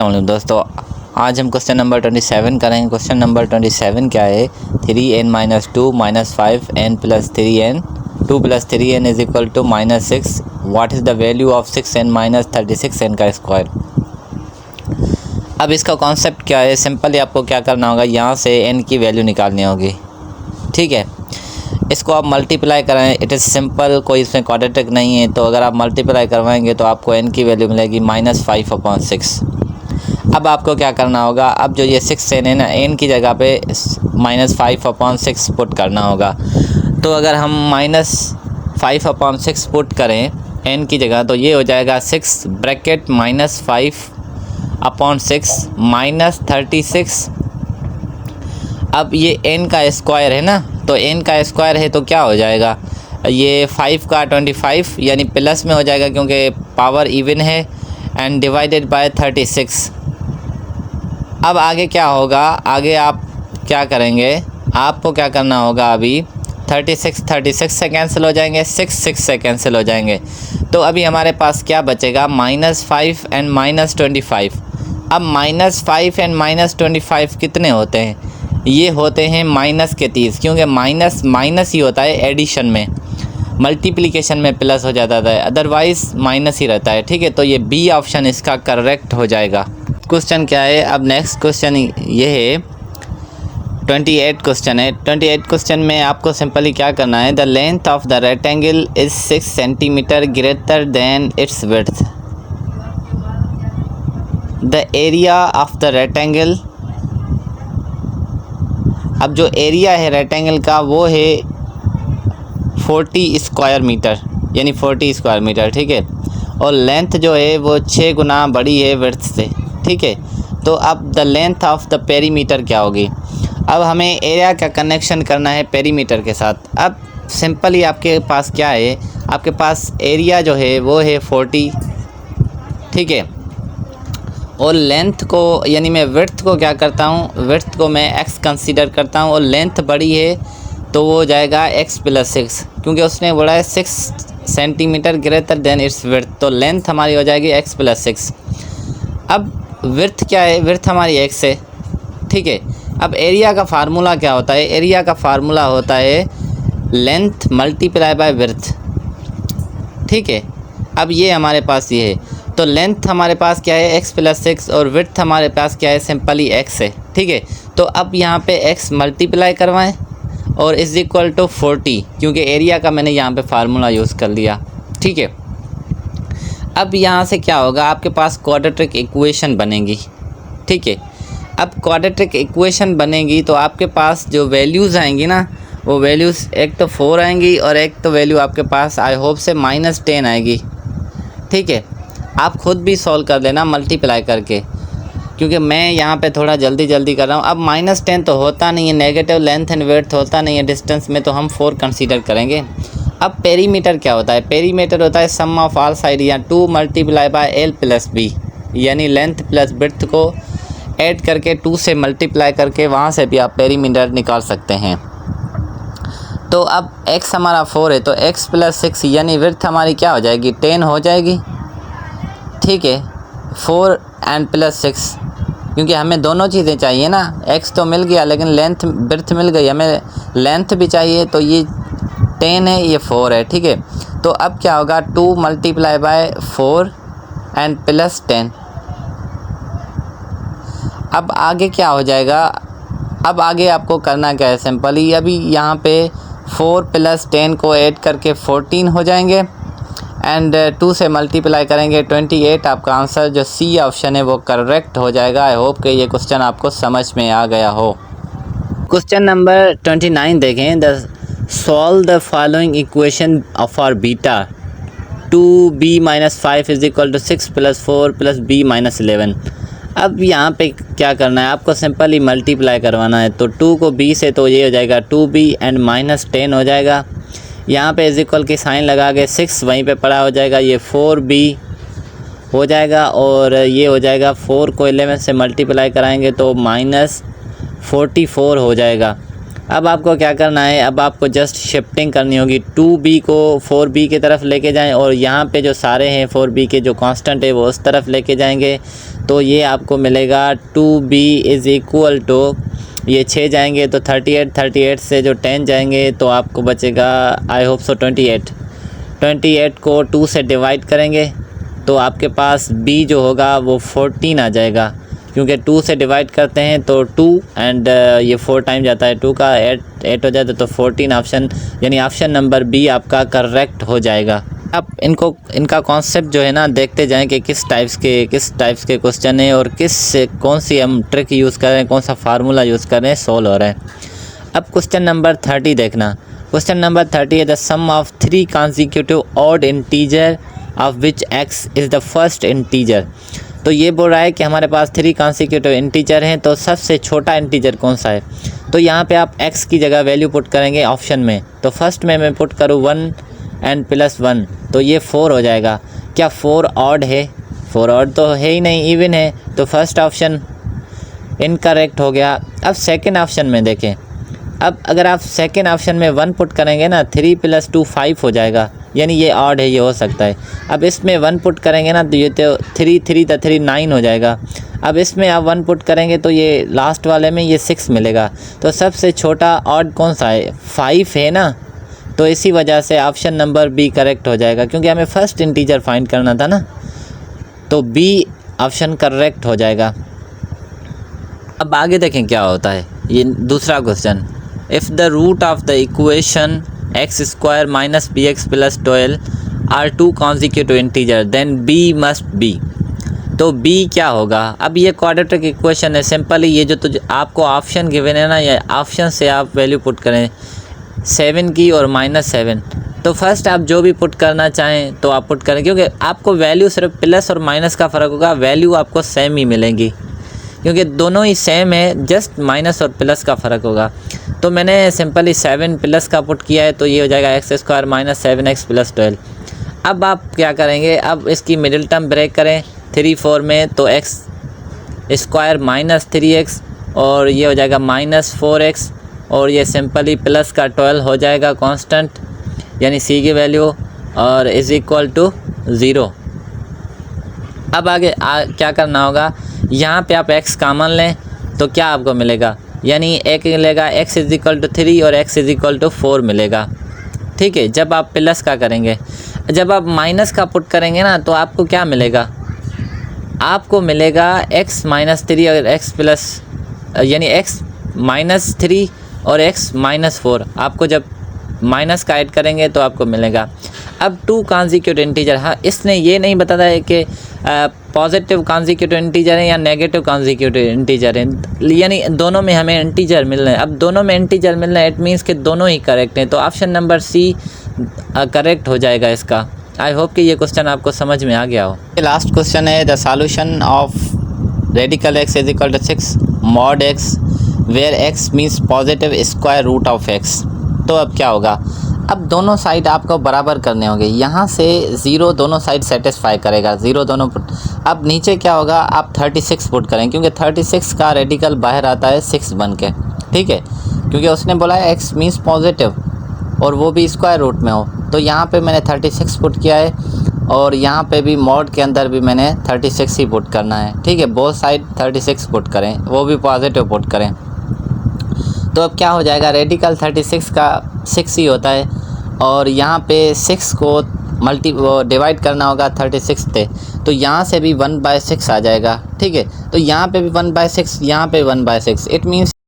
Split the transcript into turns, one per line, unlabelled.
दोस्तों, आज हम क्वेश्चन नंबर 27 करेंगे। क्वेश्चन नंबर 27 क्या है? 3n-2 -5n + 3n 2 + 3n = -6। What is the value of 6n - 36n का स्क्वायर। अब इसका कॉन्सेप्ट क्या है? सिंपली आपको क्या करना होगा, यहाँ से n की वैल्यू निकालनी होगी। ठीक है, इसको आप मल्टीप्लाई कराएं। इट इज़ सिंपल, कोई इसमें क्वाड्रेटिक नहीं है। तो अगर आप मल्टीप्लाई करवाएंगे तो आपको n की वैल्यू मिलेगी -5/6। अब आपको क्या करना होगा, अब जो ये 6n है ना, n की जगह पे -5/6 पुट करना होगा। तो अगर हम -5/6 पुट करें n की जगह, तो ये हो जाएगा 6 ब्रैकेट -5/6 -36। अब ये n का स्क्वायर है ना, तो n का स्क्वायर है तो क्या हो जाएगा, ये 5 का 25 यानी प्लस में हो जाएगा क्योंकि पावर इवन है, एंड डिवाइडेड बाय 36। अब आगे क्या होगा, आगे आप क्या करेंगे, आपको क्या करना होगा, अभी 36 से कैंसिल हो जाएंगे, 6 से कैंसिल हो जाएंगे। तो अभी हमारे पास क्या बचेगा, -5 एंड -25। अब -5 एंड -25 कितने होते हैं? ये होते हैं माइनस के 30, क्योंकि माइनस माइनस ही होता है एडिशन में, मल्टीप्लिकेशन में प्लस हो जाता है, अदरवाइज़ माइनस ही रहता है। ठीक है, तो ये बी ऑप्शन इसका करेक्ट हो जाएगा। क्वेश्चन क्या है? अब नेक्स्ट क्वेश्चन ये है 28 क्वेश्चन है। 28 क्वेश्चन में आपको सिंपली क्या करना है, the length of the rectangle is 6 centimetre greater than it's width. The area of the rectangle, अब जो एरिया है रेक्टेंगल का वो है 40 स्क्वायर मीटर, यानी 40 स्क्वायर मीटर। ठीक है, और लेंथ जो है वो 6 गुना बड़ी है विड्थ से। ठीक है, तो अब the length of the perimeter क्या होगी। अब हमें एरिया का कनेक्शन करना है पेरीमीटर के साथ। अब सिंपली आपके पास क्या है, आपके पास एरिया जो है वो है 40। ठीक है, और लेंथ को, यानी मैं विड्थ को क्या करता हूँ, विड्थ को मैं x कंसीडर करता हूँ, और लेंथ बड़ी है तो वो जाएगा x + 6, क्योंकि उसने बोला है 6 centimetre greater than it's width, तो लेंथ हमारी हो जाएगी x + 6। अब विड्थ क्या है, विड्थ हमारी x है। ठीक है, अब एरिया का फार्मूला क्या होता है, एरिया का फार्मूला होता है लेंथ मल्टीप्लाई बाय विड्थ। ठीक है, अब ये हमारे पास ये है, तो लेंथ हमारे पास क्या है, x + 6, और विड्थ हमारे पास क्या है, सिंपली x है। ठीक है, तो अब यहाँ पे x मल्टीप्लाई करवाएं और = 40, क्योंकि एरिया का मैंने यहाँ पे फार्मूला यूज़ कर लिया। ठीक है, अब यहाँ से क्या होगा, आपके पास क्वाड्रेटिक इक्वेशन बनेगी। ठीक है, अब क्वाड्रेटिक इक्वेशन बनेगी तो आपके पास जो वैल्यूज़ आएंगी ना, वो वैल्यूज़ एक तो 4 आएंगी और एक तो वैल्यू आपके पास आई होप से -10 आएगी। ठीक है, आप खुद भी सॉल्व कर लेना मल्टीप्लाई करके, क्योंकि मैं यहाँ पे थोड़ा जल्दी कर रहा हूँ। अब -10 तो होता नहीं है, नेगेटिव लेंथ एंड विड्थ होता नहीं है डिस्टेंस में, तो हम 4 कंसीडर करेंगे। अब पेरीमीटर क्या होता है, पेरीमीटर होता है सम ऑफ ऑल साइड, या 2 × L + B, यानी लेंथ प्लस विड्थ को ऐड करके 2 से मल्टीप्लाई करके वहाँ से भी आप पेरीमीटर निकाल सकते हैं। तो अब x हमारा 4 है, तो x + 6 यानी विड्थ हमारी क्या हो जाएगी, 10 हो जाएगी। ठीक है, 4 एंड +6, क्योंकि हमें दोनों चीज़ें चाहिए ना, x तो मिल गया लेकिन लेंथ विड्थ मिल गई, हमें लेंथ भी चाहिए, तो ये 10 है, ये 4 है। ठीक है, तो अब क्या होगा, 2 × 4 एंड +10। अब आगे क्या हो जाएगा, अब आगे आपको करना क्या है, सिंपली अभी यहाँ पे 4 + 10 को ऐड करके 14 हो जाएंगे, एंड 2 से मल्टीप्लाई करेंगे 28। आपका आंसर जो सी ऑप्शन है वो करेक्ट हो जाएगा। आई होप कि ये क्वेश्चन आपको समझ में आ गया हो। क्वेश्चन नंबर 29 देखें, solve the following equation for beta 2b - 5 = 6 + 4 + b - 11। अब यहाँ पे क्या करना है, आपको सिंपली मल्टीप्लाई करवाना है। तो 2 को b से, तो ये हो जाएगा 2b एंड -10 हो जाएगा। यहाँ पे इक्वल की साइन लगा के 6 वहीं पे पड़ा हो जाएगा, ये 4b हो जाएगा, और ये हो जाएगा 4 को 11 से मल्टीप्लाई कराएंगे तो -44 हो जाएगा। अब आपको क्या करना है, अब आपको जस्ट शिफ्टिंग करनी होगी। 2b को 4b की तरफ लेके जाएं और यहाँ पे जो सारे हैं 4b के जो कांस्टेंट है वो उस तरफ लेके जाएंगे। तो ये आपको मिलेगा 2b इज़ इक्वल टू, ये 6 जाएंगे तो 38 से जो 10 जाएंगे तो आपको बचेगा आई होप सो 28 को 2 से डिवाइड करेंगे तो आपके पास b जो होगा वो 14 आ जाएगा, क्योंकि 2 से डिवाइड करते हैं तो 2 एंड ये 4 टाइम जाता है 2 का 8 हो जाता है तो 14 ऑप्शन, यानी ऑप्शन नंबर बी आपका करेक्ट हो जाएगा। आप इनका कॉन्सेप्ट जो है ना देखते जाएं कि किस टाइप्स के क्वेश्चन है और कौन सी हम ट्रिक यूज़ कर रहे हैं, कौन सा फार्मूला यूज़ कर रहे हैं, सॉल्व हो रहा है। अब क्वेश्चन नंबर 30 देखना। क्वेश्चन नंबर 30 है the sum of 3 consecutive odd integer of which x is the first integer. तो ये बोल रहा है कि हमारे पास 3 consecutive इंटीजर हैं तो सबसे छोटा इंटीजर कौन सा है। तो यहाँ पे आप x की जगह वैल्यू पुट करेंगे ऑप्शन में। तो फर्स्ट में मैं पुट करूँ 1 एंड +1 तो ये 4 हो जाएगा। क्या 4 ऑड है? 4 ऑड तो है ही नहीं, इवन है। तो फर्स्ट ऑप्शन इनकरेक्ट हो गया। अब सेकंड ऑप्शन में देखें। अब अगर आप सेकंड ऑप्शन में 1 पुट करेंगे ना 3 + 2 5 हो जाएगा, यानी ये ऑड है, ये हो सकता है। अब इसमें 1 पुट करेंगे ना तो ये तो 3 9 हो जाएगा। अब इसमें आप 1 पुट करेंगे तो ये लास्ट वाले में ये 6 मिलेगा। तो सबसे छोटा ऑड कौन सा है? 5 है ना। तो इसी वजह से ऑप्शन नंबर बी करेक्ट हो जाएगा, क्योंकि हमें फर्स्ट इंटीजर फाइंड करना था ना। तो बी ऑप्शन करेक्ट हो जाएगा। अब आगे देखें क्या होता है। ये दूसरा question, if the root of the equation x² - bx + 12 are 2 consecutive integer then b must be. तो b क्या होगा? अब ये क्वाड्रेटिक इक्वेशन है, सिंपली ये जो आपको ऑप्शन गिवन है ना, ये ऑप्शन से आप वैल्यू पुट करें 7 की और -7। तो फर्स्ट आप जो भी पुट करना चाहें तो आप पुट करें, क्योंकि आपको वैल्यू सिर्फ प्लस और माइनस का फ़र्क होगा, वैल्यू आपको सेम ही मिलेंगी क्योंकि दोनों ही सेम है, जस्ट माइनस और प्लस का फ़र्क होगा। तो मैंने सिंपली 7 प्लस का पुट किया है तो ये हो जाएगा x² - 7x + 12। अब आप क्या करेंगे, अब इसकी मिडिल टर्म ब्रेक करें 3 4 में तो x² - 3x और ये हो जाएगा -4x और ये सिंपली प्लस का 12 हो जाएगा कांस्टेंट, यानी c की वैल्यू, और इज़ इक्वल टू 0। अब आगे क्या करना होगा, यहाँ पे आप x कॉमन लें तो क्या आपको मिलेगा, यानी एक मिलेगा x = 3 और x = 4 मिलेगा। ठीक है। जब आप प्लस का करेंगे, जब आप माइनस का पुट करेंगे ना तो आपको क्या मिलेगा, आपको मिलेगा x - 3 और x प्लस, यानी x - 3 और x - 4। आपको जब माइनस का ऐड करेंगे तो आपको मिलेगा। अब 2 consecutive इंटीजर, हाँ इसने ये नहीं बताया है कि पॉजिटिव consecutive इंटीजर है या नेगेटिव consecutive इंटीजर है, यानी दोनों में हमें इंटीजर मिल रहे हैं। अब दोनों में इंटीजर मिल रहे हैं, इट मीन्स कि दोनों ही करेक्ट हैं। तो ऑप्शन नंबर सी करेक्ट हो जाएगा इसका। आई होप कि ये क्वेश्चन आपको समझ में आ गया हो। लास्ट क्वेश्चन है the solution of radical x = 6 mod x where x means positive square root of x। तो अब क्या होगा, अब दोनों साइड आपको बराबर करने होंगे। यहाँ से 0 दोनों साइड सेटिस्फाई करेगा, 0 दोनों पुट। अब नीचे क्या होगा, आप 36 पुट करें, क्योंकि 36 का रेडिकल बाहर आता है 6 बन के। ठीक है, क्योंकि उसने बोला है x मीन्स पॉजिटिव और वो भी स्क्वायर रूट में हो। तो यहाँ पे मैंने 36 पुट किया है और यहाँ पे भी मॉड के अंदर भी मैंने 36 ही पुट करना है। ठीक है, बोथ साइड 36 पुट करें, वो भी पॉजिटिव पुट करें। तो अब क्या हो जाएगा, रेडिकल 36 का 6 ही होता है और यहाँ पे 6 को डिवाइड करना होगा 36 से। तो यहाँ से भी 1/6 आ जाएगा। ठीक है, तो यहाँ पे भी 1/6, यहाँ पे 1/6, इट मीन्स